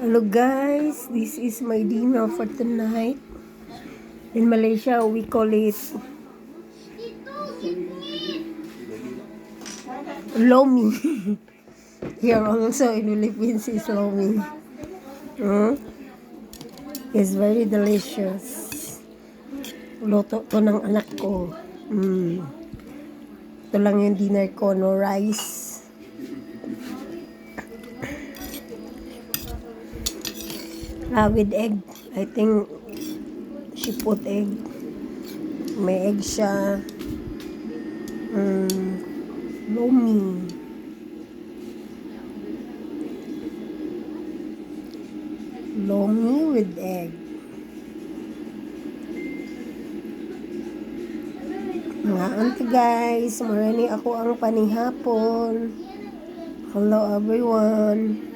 Hello guys, this is my dinner for tonight. In Malaysia, we call it lomi. Here also in Philippines is lomi. It's very delicious. Luto to ng anak ko. Ito lang yung dinner ko, no rice. With egg. I think she put egg. May egg siya. Lomi. Lomi with egg. Mga auntie guys, marami ako ang panihapon. Hello everyone.